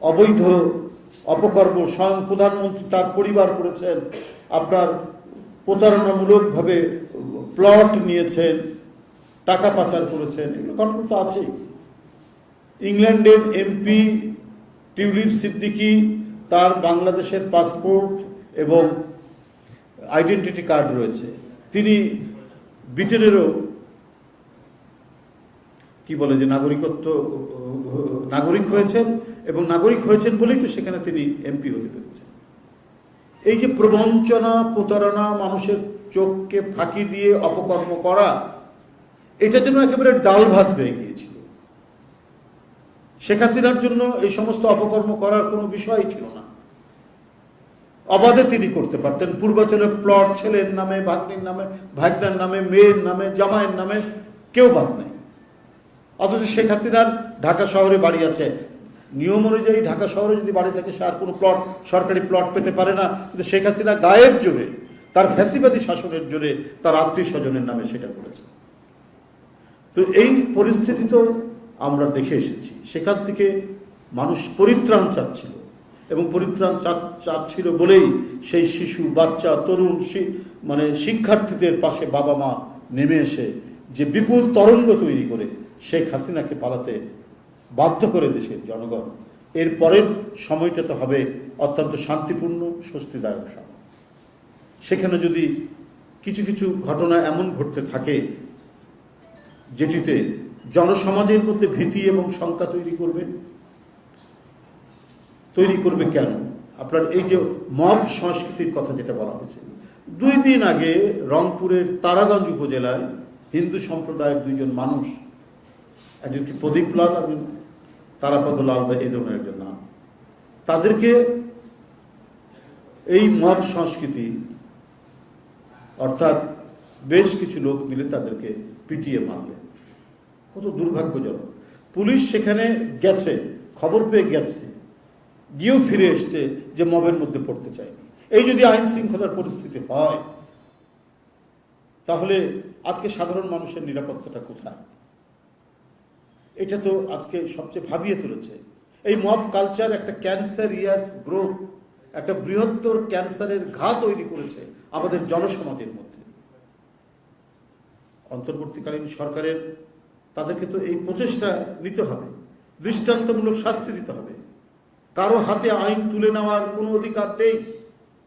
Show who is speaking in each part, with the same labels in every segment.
Speaker 1: অবৈধ অপকর্ম স্বয়ং প্রধানমন্ত্রী তার পরিবার করেছেন, আপনার প্রতারণামূলকভাবে প্লট নিয়েছেন, টাকা পাচার করেছেন, এগুলো ঘটনা তো আছেই। ইংল্যান্ডের এমপি টিউলিপ সিদ্দিকী, তার বাংলাদেশের পাসপোর্ট এবং আইডেন্টিটি কার্ড রয়েছে। তিনি ব্রিটেনেরও কি বলে যে নাগরিক হয়েছেন, এবং নাগরিক হয়েছেন বলেই তো সেখানে তিনি এমপি হতে পেরেছেন। এই যে প্রবঞ্চনা, প্রতারণা, মানুষের চোখকে ফাঁকি দিয়ে অপকর্ম করা, এটা যেন একেবারে ডাল ভাত হয়ে গিয়েছিল। শেখ হাসিনার জন্য এই সমস্ত অপকর্ম করার কোনো বিষয়ই ছিল না। অবাধে তিনি করতে পারতেন। পূর্বাচলে প্লট ছেলের নামে, ভাগ্নির নামে, ভাগ্নার নামে, মেয়ের নামে, জামাইয়ের নামে, কেউ বাদ নেই। অথচ শেখ হাসিনার ঢাকা শহরে বাড়ি আছে। নিয়ম অনুযায়ী ঢাকা শহরে যদি বাড়ি থাকে সে আর কোনো প্লট, সরকারি প্লট পেতে পারে না। কিন্তু শেখ হাসিনা গায়ের জোরে, তার ফ্যাসিবাদী শাসনের জোরে, তার আত্মীয় স্বজনের নামে সেটা করেছে। তো এই পরিস্থিতি তো আমরা দেখে এসেছি। সেখান থেকে মানুষ পরিত্রাণ চাচ্ছিল, এবং পরিত্রাণ চাচ্ছিল বলেই সেই শিশু, বাচ্চা, তরুণ, শিক্ষার্থীদের পাশে বাবা মা নেমে এসে যে বিপুল তরঙ্গ তৈরি করে শেখ হাসিনাকে পালাতে বাধ্য করে দেশের জনগণ। এর পরের সময়টা তো হবে অত্যন্ত শান্তিপূর্ণ, স্বস্তিদায়ক সময়। সেখানে যদি কিছু কিছু ঘটনা এমন ঘটতে থাকে যেটিতে জনসমাজের মধ্যে ভীতি এবং শঙ্কা তৈরি করবে কেন? আপনার এই যে মব সংস্কৃতির কথা যেটা বলা হয়েছে, 2 দিন আগে রংপুরের তারাগঞ্জ উপজেলায় হিন্দু সম্প্রদায়ের 2 জন মানুষ, একজন কি প্রদীপ লাল, একজন তারাপদ লাল বা এই ধরনের একজন নাম, তাদেরকে এই মব সংস্কৃতি অর্থাৎ বেশ কিছু লোক মিলে তাদেরকে পিটিয়ে মারলেন। কত দুর্ভাগ্যজনক। পুলিশ সেখানে গেছে, খবর পেয়ে গেছে, গিয়েও ফিরে এসছে যে মবের মধ্যে পড়তে চায়নি। এই যদি আইন শৃঙ্খলার পরিস্থিতি হয়, তাহলে আজকে সাধারণ মানুষের নিরাপত্তাটা কোথায়? এটা তো আজকে সবচেয়ে ভাবিয়ে তুলেছে। এই মব কালচার একটা ক্যান্সারিয়াস গ্রোথ, একটা বৃহত্তর ক্যান্সারের ঘা তৈরি করেছে আমাদের জনসমাজের মধ্যে। অন্তর্বর্তীকালীন সরকারের তাদেরকে তো এই প্রচেষ্টা নিতে হবে, দৃষ্টান্তমূলক শাস্তি দিতে হবে। কারো হাতে আইন তুলে নেওয়ার কোনো অধিকার নেই।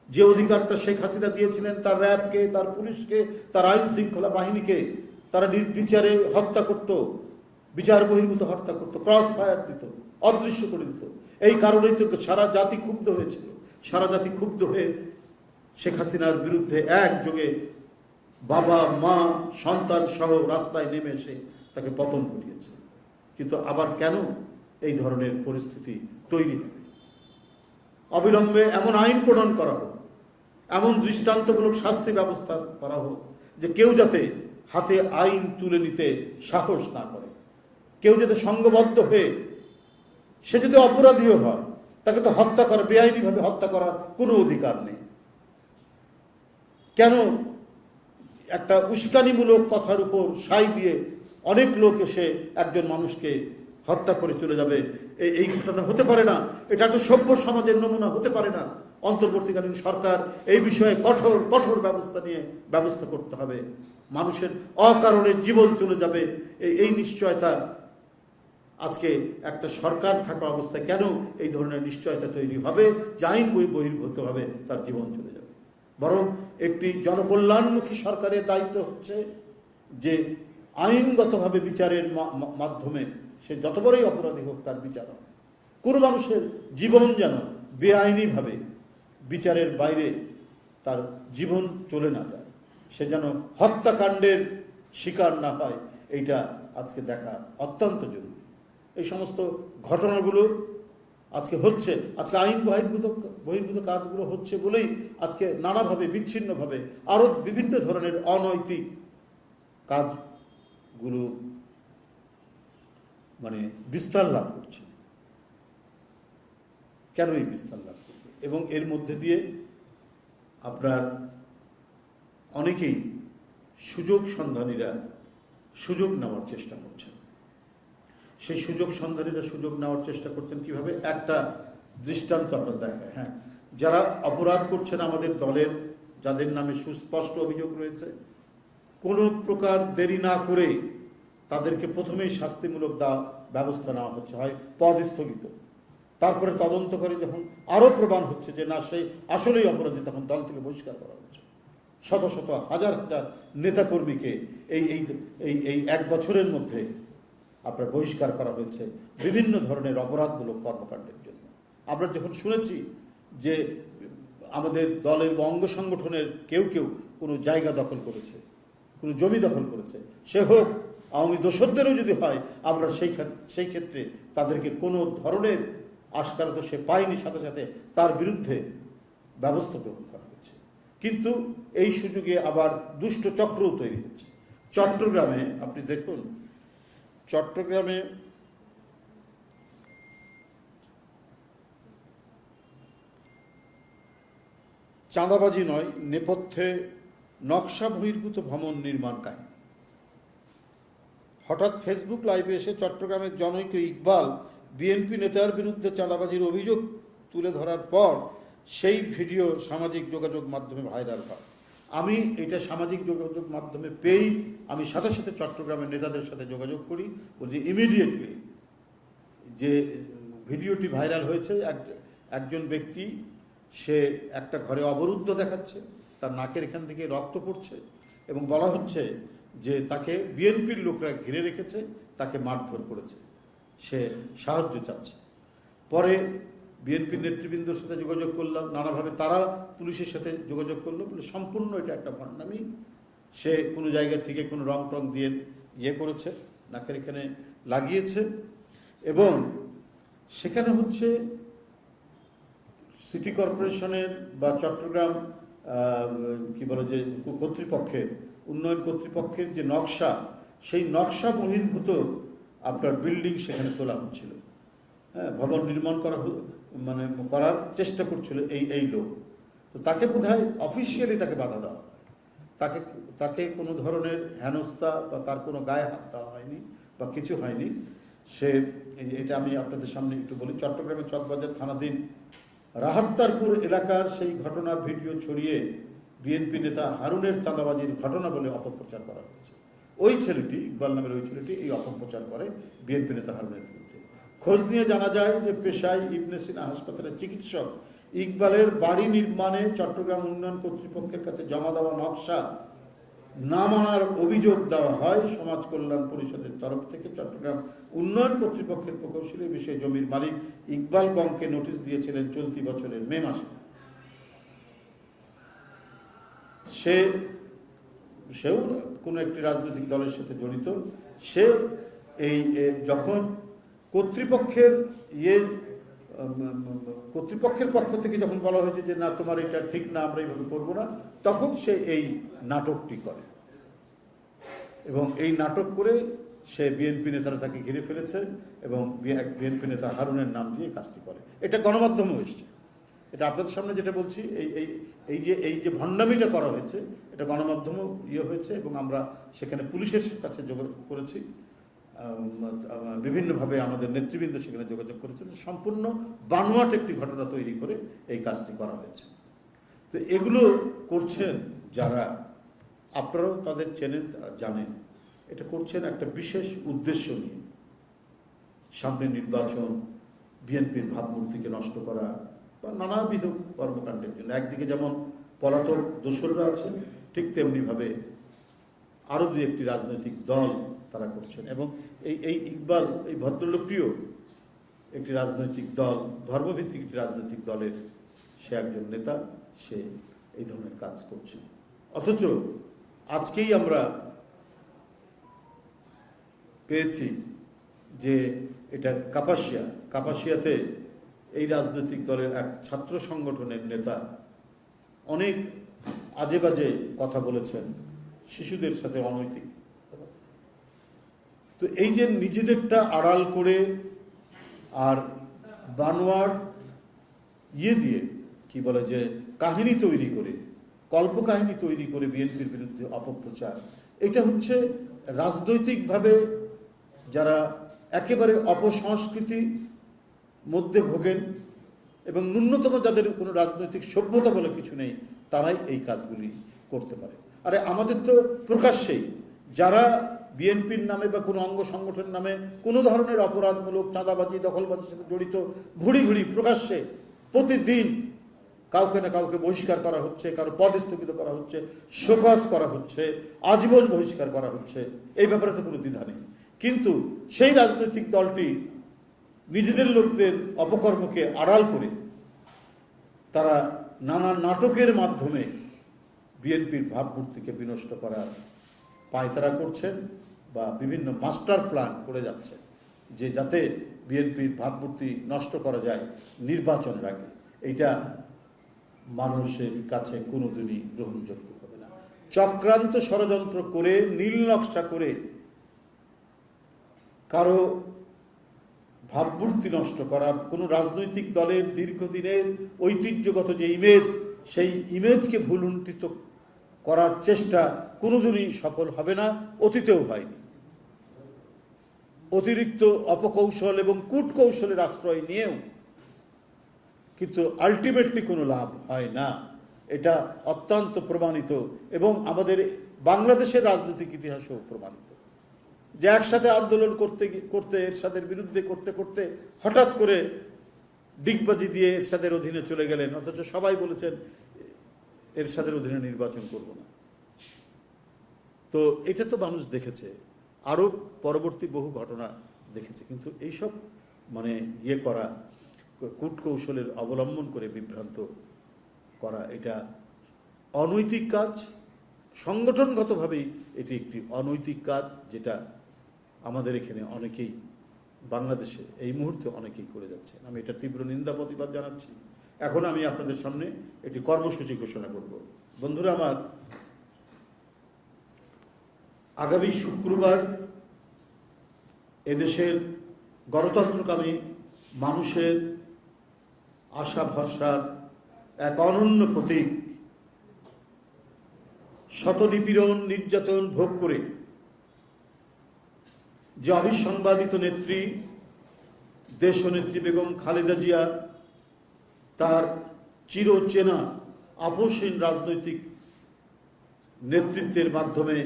Speaker 1: যে অধিকারটা শেখ হাসিনা দিয়েছিলেন তার র্যাবকে, তার পুলিশকে, তার আইন শৃঙ্খলা বাহিনীকে, তারা নির্বিচারে হত্যা করত, বিচার বহির্ভূত হত্যা করত, ক্রস ফায়ার দিত, অদৃশ্য করে দিত। এই কারণেই তো সারা জাতি ক্ষুব্ধ হয়েছিল। সারা জাতি ক্ষুব্ধ হয়ে শেখ হাসিনার বিরুদ্ধে একযোগে বাবা, মা, সন্তান সহ রাস্তায় নেমে এসে তাকে পতন ঘটিয়েছে। কিন্তু আবার কেন এই ধরনের পরিস্থিতি তৈরি হবে? অবিলম্বে এমন আইন প্রণয়ন করা হোক, এমন দৃষ্টান্তমূলক শাস্তি ব্যবস্থা করা হোক যে কেউ যাতে হাতে আইন তুলে নিতে সাহস না করে, কেউ যাতে সংঘবদ্ধ হয়ে, সে যদি অপরাধীও হয় তাকে তো হত্যা করা, বেআইনিভাবে হত্যা করার কোনো অধিকার নেই। কেন একটা উস্কানিমূলক কথার উপর সাই দিয়ে অনেক লোক এসে একজন মানুষকে হত্যা করে চলে যাবে? এই ঘটনা হতে পারে না। এটা একটা সভ্য সমাজের নমুনা হতে পারে না। অন্তর্বর্তীকালীন সরকার এই বিষয়ে কঠোর ব্যবস্থা করতে হবে। মানুষের অকারণে জীবন চলে যাবে, এই নিশ্চয়তা আজকে একটা সরকার থাকা অবস্থায় কেন এই ধরনের নিশ্চয়তা তৈরি হবে যে আইন বহির্ভূত হবে তার জীবন চলে যাবে? বরং একটি জনকল্যাণমুখী সরকারের দায়িত্ব হচ্ছে যে আইনগতভাবে বিচারের মাধ্যমে সে যত বড়ই অপরাধী হোক তার বিচার হবে। কোনো মানুষের জীবন যেন বেআইনিভাবে বিচারের বাইরে তার জীবন চলে না যায়, সে যেন হত্যাকাণ্ডের শিকার না হয়, এইটা আজকে দেখা অত্যন্ত জরুরি। এই সমস্ত ঘটনাগুলো আজকে হচ্ছে, আজকে আইন বহির্ভূত কাজগুলো হচ্ছে বলেই আজকে নানাভাবে, বিচ্ছিন্নভাবে আরও বিভিন্ন ধরনের অনৈতিক কাজগুলো বিস্তার লাভ করছে। কেন এই বিস্তার লাভ করবে? এবং এর মধ্যে দিয়ে আপনার অনেকেই সুযোগ সন্ধানীরা সুযোগ নেওয়ার চেষ্টা করছেন। সেই সুযোগ সন্ধানীরা সুযোগ নেওয়ার চেষ্টা করছেন কিভাবে। একটা দৃষ্টান্ত আপনার দেখায়, হ্যাঁ, যারা অপরাধ করছেন আমাদের দলের, যাদের নামে সুস্পষ্ট অভিযোগ রয়েছে, কোনো প্রকার দেরি না করে তাদেরকে প্রথমেই শাস্তিমূলক ব্যবস্থা নেওয়া হচ্ছে, হয় পদ স্থগিত, তারপরে তদন্ত করে যখন আরও প্রমাণ হচ্ছে যে না সে আসলেই অপরাধী, তখন দল থেকে বহিষ্কার করা হচ্ছে। শত শত হাজার হাজার নেতাকর্মীকে এই এই এই এই এক বছরের মধ্যে আপনার বহিষ্কার করা হয়েছে বিভিন্ন ধরনের অপরাধমূলক কর্মকাণ্ডের জন্য। আমরা যখন শুনেছি যে আমাদের দলের অঙ্গ সংগঠনের কেউ কেউ কোনো জায়গা দখল করেছে, কোনো জমি দখল করেছে, সে হোক আওয়ামী দোসরদেরও যদি হয়, আমরা সেই ক্ষেত্রে তাদেরকে কোনো ধরনের আশকারা তো সে পায়নি, সাথে সাথে তার বিরুদ্ধে ব্যবস্থা গ্রহণ করা হচ্ছে। কিন্তু এই সুযোগে আবার দুষ্ট চক্রও তৈরি হচ্ছে। চট্টগ্রামে আপনি দেখুন, চট্টগ্রামে চাঁদাবাজি নয়, নেপথ্যে নকশা বহির্ভূত ভবন নির্মাণ কাহিনী। হঠাৎ ফেসবুক লাইভে এসে চট্টগ্রামের জনৈক ইকবাল বিএনপি নেতার বিরুদ্ধে চাঁদাবাজির অভিযোগ তুলে ধরার পর সেই ভিডিও সামাজিক যোগাযোগ মাধ্যমে ভাইরাল হয়। আমি এটা সামাজিক যোগাযোগ মাধ্যমে পেয়েই আমি সাথে সাথে চট্টগ্রামের নেতাদের সাথে যোগাযোগ করি, বলছি ইমিডিয়েটলি যে ভিডিওটি ভাইরাল হয়েছে, একজন ব্যক্তি সে একটা ঘরে অবরুদ্ধ দেখাচ্ছে, তার নাকের এখান থেকে রক্ত পড়ছে এবং বলা হচ্ছে যে তাকে বিএনপির লোকরা ঘিরে রেখেছে, তাকে মারধর করেছে, সে সাহায্য চাচ্ছে। পরে বিএনপির নেতৃবৃন্দর সাথে যোগাযোগ করলাম, নানাভাবে তারা পুলিশের সাথে যোগাযোগ করলো, বলে সম্পূর্ণ এটা একটা ভণ্ডামি, সে কোনো জায়গা থেকে কোনো রং টং দিয়ে করেছে, নাকের এখানে লাগিয়েছে। এবং সেখানে হচ্ছে সিটি কর্পোরেশনের বা চট্টগ্রাম কি বলে যে কর্তৃপক্ষের, উন্নয়ন কর্তৃপক্ষের যে নকশা, সেই নকশা বহির্ভূত আপনার বিল্ডিং সেখানে তোলা হচ্ছিল, হ্যাঁ, ভবন নির্মাণ করার চেষ্টা করছিল এই লোক। তো তাকে বোধহয় অফিসিয়ালি তাকে বাধা দেওয়া হয়, তাকে কোনো ধরনের হেনস্থা বা তার কোনো গায়ে হাত দেওয়া হয়নি বা কিছু হয়নি। সে এটা আমি আপনাদের সামনে একটু বলি। চট্টগ্রামের চকবাজার থানাধীন রাহাত্তারপুর এলাকার সেই ঘটনার ভিডিও ছড়িয়ে বিএনপি নেতা হারুনের চাঁদাবাজির ঘটনা বলে অপপ্রচার করা হয়েছে। ওই ছেলেটি, ইকবাল নামের ওই ছেলেটি এই অপপ্রচার করে বিএনপি নেতা হারুনের বিরুদ্ধে। খোঁজ নিয়ে জানা যায় যে পেশায় ইবনে সিনা হাসপাতালের চিকিৎসক ইকবালের বাড়ি নির্মাণে চট্টগ্রাম উন্নয়ন কর্তৃপক্ষের কাছে জমা দেওয়া নকশা না মানার অভিযোগ দেওয়া হয় সমাজ কল্যাণ পরিষদের তরফ থেকে। চট্টগ্রাম উন্নয়ন কর্তৃপক্ষের প্রকৌশলী বিষয়ে জমির মালিক ইকবাল গংকে নোটিশ দিয়েছিলেন চলতি বছরের মে মাসে। সেও কোনো একটি রাজনৈতিক দলের সাথে জড়িত। সে যখন কর্তৃপক্ষের পক্ষ থেকে যখন বলা হয়েছে যে না তোমার এটা ঠিক না, আমরা এইভাবে করবো না, তখন সে এই নাটকটি করে এবং এই নাটক করে সে বিএনপি নেতারা তাকে ঘিরে ফেলেছে এবং বিএনপি নেতা হারুনের নাম দিয়ে কাজটি করে। এটা গণমাধ্যমে এসছে, এটা আপনাদের সামনে যেটা বলছি, এই যে ভণ্ডামিটা করা হয়েছে এটা গণমাধ্যমে হয়েছে এবং আমরা সেখানে পুলিশের কাছে যোগাযোগ করেছি, বিভিন্নভাবে আমাদের নেতৃবৃন্দ সেখানে যোগাযোগ করেছেন। সম্পূর্ণ বানোয়াট একটি ঘটনা তৈরি করে এই কাজটি করা হয়েছে। তো এগুলো করছেন যারা, আপনারাও তাদের চেনেন, জানেন, এটা করছেন একটা বিশেষ উদ্দেশ্য নিয়ে। সামনে নির্বাচন, বিএনপির ভাবমূর্তিকে নষ্ট করা বা নানাবিধ কর্মকাণ্ডের জন্য। একদিকে যেমন পলাতক দোসররা আছেন, ঠিক তেমনিভাবে আরও দুই একটি রাজনৈতিক দল তারা করছেন। এবং এই ইকবাল, এই ভদ্রলোকটিও একটি রাজনৈতিক দল, ধর্মভিত্তিক একটি রাজনৈতিক দলের সে একজন নেতা, সে এই ধরনের কাজ করছে। অথচ আজকেই আমরা পেয়েছি যে এটা কাপাসিয়াতে এই রাজনৈতিক দলের এক ছাত্র সংগঠনের নেতা অনেক আজে বাজে কথা বলেছেন, শিশুদের সাথে অনৈতিক। তো এই যে নিজেদেরটা আড়াল করে আর বানোয়াট দিয়ে কি বলে যে কাহিনী তৈরি করে, কল্পকাহিনী তৈরি করে বিএনপির বিরুদ্ধে অপপ্রচার, এটা হচ্ছে রাজনৈতিকভাবে যারা একেবারে অপসংস্কৃতি মধ্যে ভোগেন এবং ন্যূনতম যাদের কোনো রাজনৈতিক সভ্যতা বলে কিছু নেই তারাই এই কাজগুলি করতে পারে। আরে আমাদের তো প্রকাশ্যেই যারা বিএনপির নামে বা কোনো অঙ্গ সংগঠনের নামে কোনো ধরনের অপরাধমূলক চাঁদাবাজি দখলবাজির সাথে জড়িত ভুড়ি ভুড়ি প্রকাশ্যে প্রতিদিন কাউকে না কাউকে বহিষ্কার করা হচ্ছে, কারো পদ স্থগিত করা হচ্ছে, শোকজ করা হচ্ছে, আজীবন বহিষ্কার করা হচ্ছে, এই ব্যাপারে তো কোনো দ্বিধা নেই। কিন্তু সেই রাজনৈতিক দলটি নিজেদের লোকদের অপকর্মকে আড়াল করে তারা নানা নাটকের মাধ্যমে বিএনপির ভাবমূর্তিকে বিনষ্ট করার পায়তারা করছেন বা বিভিন্ন মাস্টার প্ল্যান করে যাচ্ছেন যে যাতে বিএনপির ভাবমূর্তি নষ্ট করা যায় নির্বাচনের আগে। এইটা মানুষের কাছে কোনোদিনই গ্রহণযোগ্য হবে না। চক্রান্ত ষড়যন্ত্র করে নীল নকশা করে কারো ভাবমূর্তি নষ্ট করা, কোনো রাজনৈতিক দলের দীর্ঘদিনের ঐতিহ্যগত যে ইমেজ, সেই ইমেজকে ভুলুণ্ঠিত করার চেষ্টা কোনোদিনই সফল হবে না, অতীতেও হয়নি। অতিরিক্ত অপকৌশল এবং কূটকৌশলের আশ্রয় নিয়েও কিন্তু আলটিমেটলি কোনো লাভ হয় না। এটা অত্যন্ত প্রমাণিত এবং আমাদের বাংলাদেশের রাজনৈতিক ইতিহাসেও প্রমাণিত যে একসাথে আন্দোলন করতে করতে এরশাদের বিরুদ্ধে করতে করতে হঠাৎ করে ডিগবাজি দিয়ে এরশাদের অধীনে চলে গেলেন, অথচ সবাই বলেছেন এরশাদের অধীনে নির্বাচন করব না। তো এটা তো মানুষ দেখেছে, আরও পরবর্তী বহু ঘটনা দেখেছে। কিন্তু এইসব মানে করা, কূটকৌশলের অবলম্বন করে বিভ্রান্ত করা, এটা অনৈতিক কাজ। সংগঠনগতভাবেই এটি একটি অনৈতিক কাজ, যেটা আমাদের এখানে অনেকেই, বাংলাদেশে এই মুহূর্তে অনেকেই করে যাচ্ছেন। আমি এটা তীব্র নিন্দা প্রতিবাদ জানাচ্ছি। এখন আমি আপনাদের সামনে একটি কর্মসূচি ঘোষণা করব। বন্ধুরা আমার, আগামী শুক্রবার এদেশের গণতন্ত্রকামী মানুষের আশা ভরসার এক অনন্য প্রতীক, শত নিপীড়ন নির্যাতন ভোগ করে যে অবিসংবাদিত নেত্রী দেশনেত্রী বেগম খালেদা জিয়া তার চিরচেনা আপোষহীন রাজনৈতিক নেতৃত্বের মাধ্যমে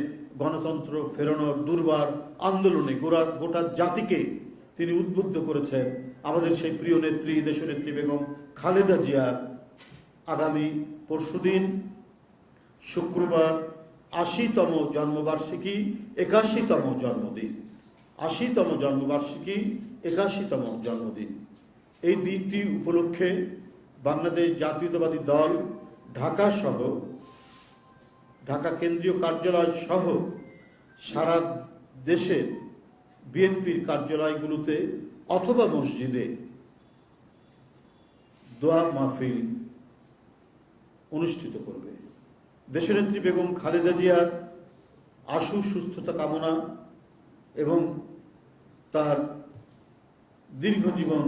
Speaker 1: গণতন্ত্র ফেরানোর দুর্বার আন্দোলনে গোটা জাতিকে তিনি উদ্বুদ্ধ করেছেন। আমাদের সেই প্রিয় নেত্রী দেশনেত্রী বেগম খালেদা জিয়ার আগামী পরশুদিন শুক্রবার ৮০তম জন্মবার্ষিকী, ৮১তম জন্মদিন। ৮০তম জন্মবার্ষিকী, ৮১তম জন্মদিন। এই দিনটি উপলক্ষে বাংলাদেশ জাতীয়তাবাদী দল ঢাকা সহ, ঢাকা কেন্দ্রীয় কার্যালয় সহ সারা দেশের বিএনপির কার্যালয়গুলোতে অথবা মসজিদে দোয়া মাহফিল অনুষ্ঠিত করবে। দেশনেত্রী বেগম খালেদা জিয়ার আশু সুস্থতা কামনা এবং তার দীর্ঘ জীবন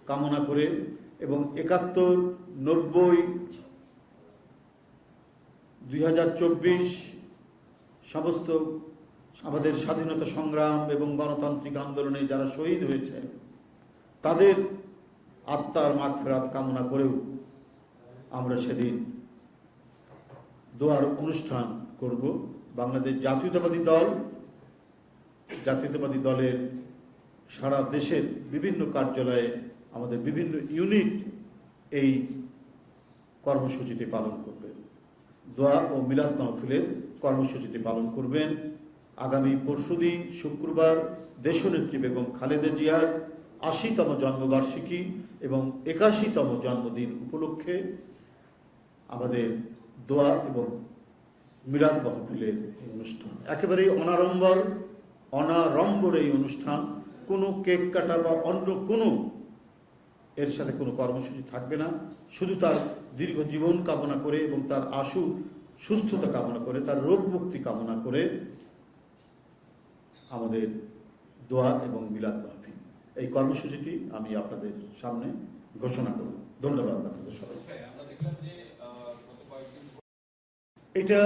Speaker 1: কামনা করে এবং ৭১, ৯০, ২০২৪ সমস্ত আমাদের স্বাধীনতা সংগ্রাম এবং গণতান্ত্রিক আন্দোলনে যারা শহীদ হয়েছে তাদের আত্মার মাগফিরাত কামনা করেও আমরা সেদিন দোয়ার অনুষ্ঠান করব। বাংলাদেশ জাতীয়তাবাদী দলের সারা দেশের বিভিন্ন কার্যালয়ে আমাদের বিভিন্ন ইউনিট এই কর্মসূচিটি পালন করবেন। দোয়া ও মিলাদ মাহফিলের কর্মসূচিটি পালন করবেন। আগামী পরশুদিন শুক্রবার দেশনেত্রী বেগম খালেদা জিয়ার ৮০তম জন্মবার্ষিকী এবং ৮১তম জন্মদিন উপলক্ষে আমাদের দোয়া এবং মিলাদ মাহফিলের অনুষ্ঠান একেবারেই অনাড়ম্বর এই অনুষ্ঠান। কোনো কেক কাটা বা অন্য কোনো এর সাথে কোনো কর্মসূচি থাকবে না। শুধু তার দীর্ঘ জীবন কামনা করে এবং তার আশু সুস্থতা কামনা করে, তার রোগ মুক্তি কামনা করে আমাদের দোয়া এবং মিলাদ মাহফিল, এই কর্মসূচিটি আমি আপনাদের সামনে ঘোষণা করলাম। ধন্যবাদ আপনাদের সবাই। এটা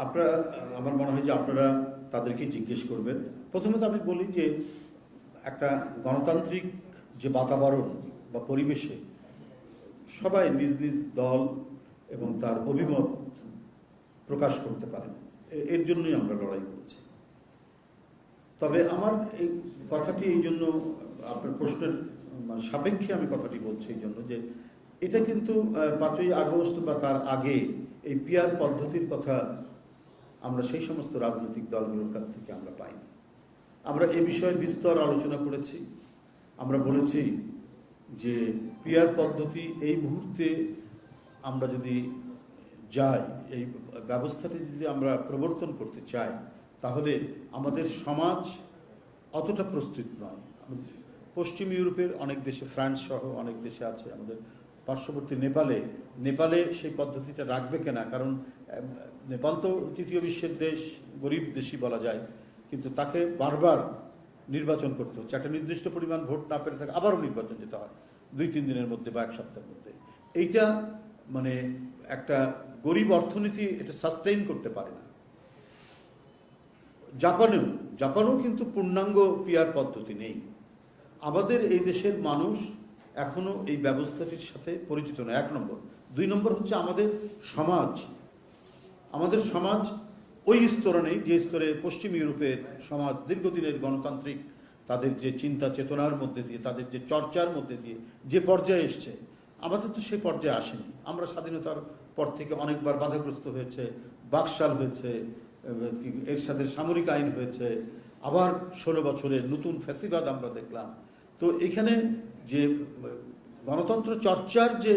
Speaker 1: আপনারা, আমার মনে হয় যে আপনারা তাদেরকে জিজ্ঞেস করবেন। প্রথমত আমি বলি যে একটা গণতান্ত্রিক যে বাতাবরণ বা পরিবেশে সবাই নিজ নিজ দল এবং তার অভিমত প্রকাশ করতে পারেন, এর জন্যই আমরা লড়াই করেছি। তবে আমার এই কথাটি এই জন্য আপনার প্রশ্নের সাপেক্ষে আমি কথাটি বলছি এই জন্য যে এটা কিন্তু 5ই আগস্ট বা তার আগে এই পিআর পদ্ধতির কথা আমরা সেই সমস্ত রাজনৈতিক দলগুলোর কাছ থেকে আমরা পাইনি। আমরা এ বিষয়ে বিস্তর আলোচনা করেছি। আমরা বলেছি যে পিআর পদ্ধতি এই মুহূর্তে আমরা যদি যাই, এই ব্যবস্থাটি যদি আমরা প্রবর্তন করতে চাই, তাহলে আমাদের সমাজ অতটা প্রস্তুত নয়। পশ্চিম ইউরোপের অনেক দেশে, ফ্রান্স সহ অনেক দেশে আছে, আমাদের পার্শ্ববর্তী নেপালে সেই পদ্ধতিটা রাখবে কিনা, কারণ নেপাল তো তৃতীয় বিশ্বের দেশ, গরিব দেশই বলা যায়, কিন্তু তাকে বারবার নির্বাচন করতে হচ্ছে। একটা নির্দিষ্ট পরিমাণ ভোট না পেরে থাকে আবারও নির্বাচন যেতে হয় 2-3 দিনের মধ্যে বা 1 সপ্তাহের মধ্যে। এইটা মানে একটা গরিব অর্থনীতি এটা সাস্টেইন করতে পারে না। জাপানেও কিন্তু পূর্ণাঙ্গ পিআর পদ্ধতি নেই। আমাদের এই দেশের মানুষ এখনো এই ব্যবস্থাটির সাথে পরিচিত নয়, 1 নম্বর। 2 নম্বর হচ্ছে আমাদের সমাজ ওই স্তরে নেই যে স্তরে পশ্চিম ইউরোপের সমাজ দীর্ঘদিনের গণতান্ত্রিক তাদের যে চিন্তা চেতনার মধ্যে দিয়ে, তাদের যে চর্চার মধ্যে দিয়ে যে পর্যায়ে এসছে, আমাদের তো সেই পর্যায়ে আসেনি। আমরা স্বাধীনতার পর থেকে অনেকবার বাধাগ্রস্ত হয়েছে, বাকশাল হয়েছে, এর সাথে সামরিক আইন হয়েছে, আবার 16 বছরের নতুন ফ্যাসিবাদ আমরা দেখলাম। তো এখানে যে গণতন্ত্র চর্চার যে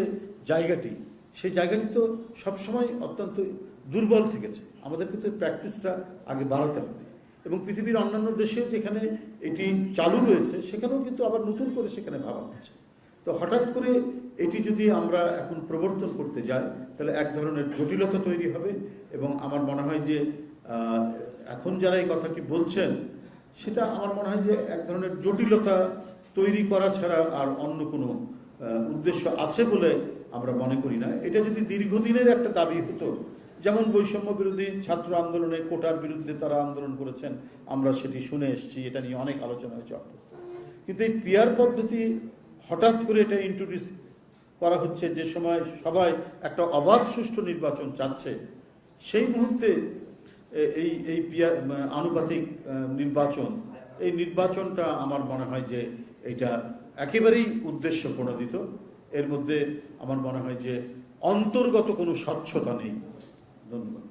Speaker 1: জায়গাটি, সেই জায়গাটি তো সবসময় অত্যন্ত দুর্বল থেকেছে। আমাদের কিন্তু প্র্যাকটিসটা আগে বাড়াতে হবে। এবং পৃথিবীর অন্যান্য দেশেও যেখানে এটি চালু রয়েছে, সেখানেও কিন্তু আবার নতুন করে সেখানে ভাবা হচ্ছে। তো হঠাৎ করে এটি যদি আমরা এখন প্রবর্তন করতে যাই, তাহলে এক ধরনের জটিলতা তৈরি হবে। এবং আমার মনে হয় যে এখন যারা এই কথাটি বলছেন, সেটা আমার মনে হয় যে এক ধরনের জটিলতা তৈরি করা ছাড়া আর অন্য কোনো উদ্দেশ্য আছে বলে আমরা মনে করি না। এটা যদি দীর্ঘদিনের একটা দাবি হতো, যেমন বৈষম্য বিরোধী ছাত্র আন্দোলনে কোটার বিরুদ্ধে তারা আন্দোলন করেছেন, আমরা সেটি শুনে এসেছি, এটা নিয়ে অনেক আলোচনা হয়েছে অভ্যস্ত। কিন্তু এই পিআর পদ্ধতি হঠাৎ করে এটা ইন্ট্রোডিউস করা হচ্ছে যে সময় সবাই একটা অবাধ সুষ্ঠু নির্বাচন চাচ্ছে, সেই মুহূর্তে এই পিআর আনুপাতিক এই নির্বাচনটা আমার মনে হয় যে এটা একেবারেই উদ্দেশ্য প্রণোদিত। এর মধ্যে আমার মনে হয় যে অন্তর্গত কোনো স্বচ্ছতা নেই। ধন্যবাদ।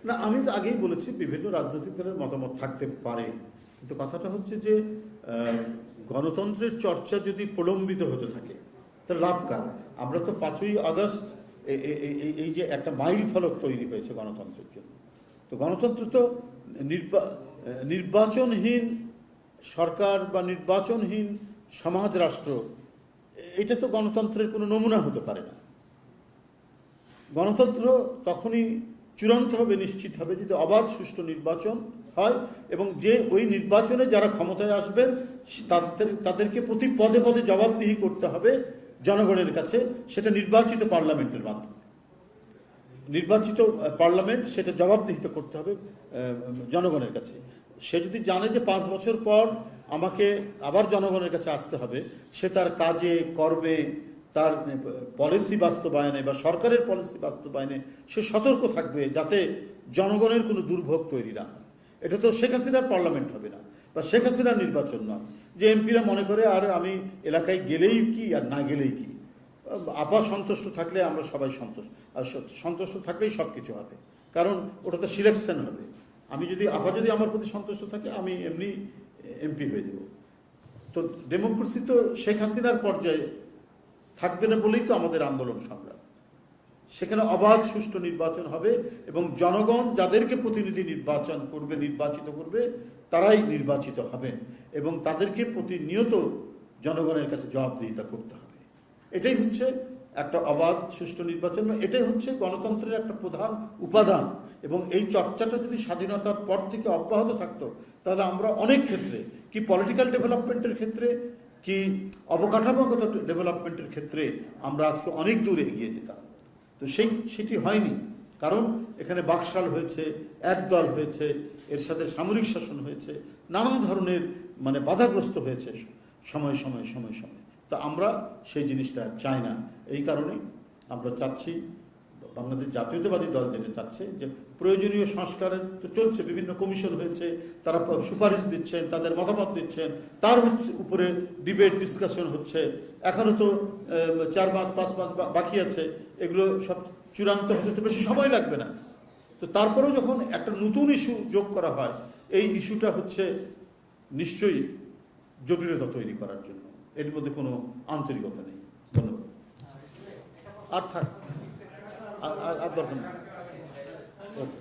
Speaker 1: না, আমি তো আগেই বলেছি বিভিন্ন রাজনৈতিক দলের মতামত থাকতে পারে, কিন্তু কথাটা হচ্ছে যে গণতন্ত্রের চর্চা যদি প্রলম্বিত হতে থাকে তাহলে লাভ কার? আমরা তো 5ই আগস্ট এই যে একটা মাইল ফলক তৈরি হয়েছে গণতন্ত্রের জন্য। তো গণতন্ত্র তো নির্বাচনহীন সরকার বা নির্বাচনহীন সমাজ রাষ্ট্র, এটা তো গণতন্ত্রের কোনো নমুনা হতে পারে না। গণতন্ত্র তখনই চূড়ান্ত হবে, নিশ্চিত হবে যদি অবাধ সুষ্ঠু নির্বাচন হয় এবং যে ওই নির্বাচনে যারা ক্ষমতায় আসবেন তাদেরকে প্রতি পদে পদে জবাবদিহি করতে হবে জনগণের কাছে, সেটা নির্বাচিত পার্লামেন্টের মাধ্যমে। নির্বাচিত পার্লামেন্ট সেটা জবাবদিহিত করতে হবে জনগণের কাছে। সে যদি জানে যে 5 বছর পর আমাকে আবার জনগণের কাছে আসতে হবে, সে তার কাজে কর্মে, তার পলিসি বাস্তবায়নে বা সরকারের পলিসি বাস্তবায়নে সে সতর্ক থাকবে যাতে জনগণের কোনো দুর্ভোগ তৈরি না হয়। এটা তো শেখ হাসিনার পার্লামেন্ট হবে না বা শেখ হাসিনার নির্বাচন নয় যে এমপিরা মনে করে আর আমি এলাকায় গেলেই কি আর না গেলেই কি, আপা সন্তুষ্ট থাকলে আমরা সবাই সন্তুষ্ট থাকলেই সব কিছু হবে, কারণ ওটা তো সিলেকশন হবে। আপা যদি আমার প্রতি সন্তুষ্ট থাকে আমি এমনি এমপি হয়ে যাব। তো ডেমোক্রেসি তো শেখ হাসিনার পর্যায়ে থাকবে না বলেই তো আমাদের আন্দোলন সংগ্রাম। সেখানে অবাধ সুষ্ঠু নির্বাচন হবে এবং জনগণ যাদেরকে প্রতিনিধি নির্বাচিত করবে তারাই নির্বাচিত হবেন এবং তাদেরকে প্রতিনিয়ত জনগণের কাছে জবাবদিহিতা করতে হবে। এটাই হচ্ছে একটা অবাধ সুষ্ঠু নির্বাচন, এটাই হচ্ছে গণতন্ত্রের একটা প্রধান উপাদান। এবং এই চর্চাটা যদি স্বাধীনতার পর থেকে অব্যাহত থাকতো, তাহলে আমরা অনেক ক্ষেত্রে, কি পলিটিক্যাল ডেভেলপমেন্টের ক্ষেত্রে, কি অবকাঠামোগত ডেভেলপমেন্টের ক্ষেত্রে আমরা আজকে অনেক দূরে এগিয়ে যেতাম। তো সেটি হয়নি। কারণ এখানে বাকশাল হয়েছে, একদল হয়েছে, এর সাথে সামরিক শাসন হয়েছে, নানান ধরনের মানে বাধাগ্রস্ত হয়েছে সময় সময় সময় সময়। তো আমরা সেই জিনিসটা চাই না। এই কারণেই আমরা চাচ্ছি, বাংলাদেশ জাতীয়তাবাদী দল যেটা চাচ্ছে যে প্রয়োজনীয় সংস্কারের তো চলছে, বিভিন্ন কমিশন হয়েছে, তারা সুপারিশ দিচ্ছেন, তাদের মতামত দিচ্ছেন, তার উপরে ডিবেট ডিসকাশন হচ্ছে। এখনও তো 4 মাস 5 মাস বাকি আছে, এগুলো সব চূড়ান্ত হতে তো বেশি সময় লাগবে না। তো তারপরেও যখন একটা নতুন ইস্যু যোগ করা হয়, এই ইস্যুটা হচ্ছে নিশ্চয়ই জটিলতা তৈরি করার জন্য, এর মধ্যে কোনো আন্তরিকতা নেই। ধন্যবাদ। আর থাক আর দরকার নেই। ওকে।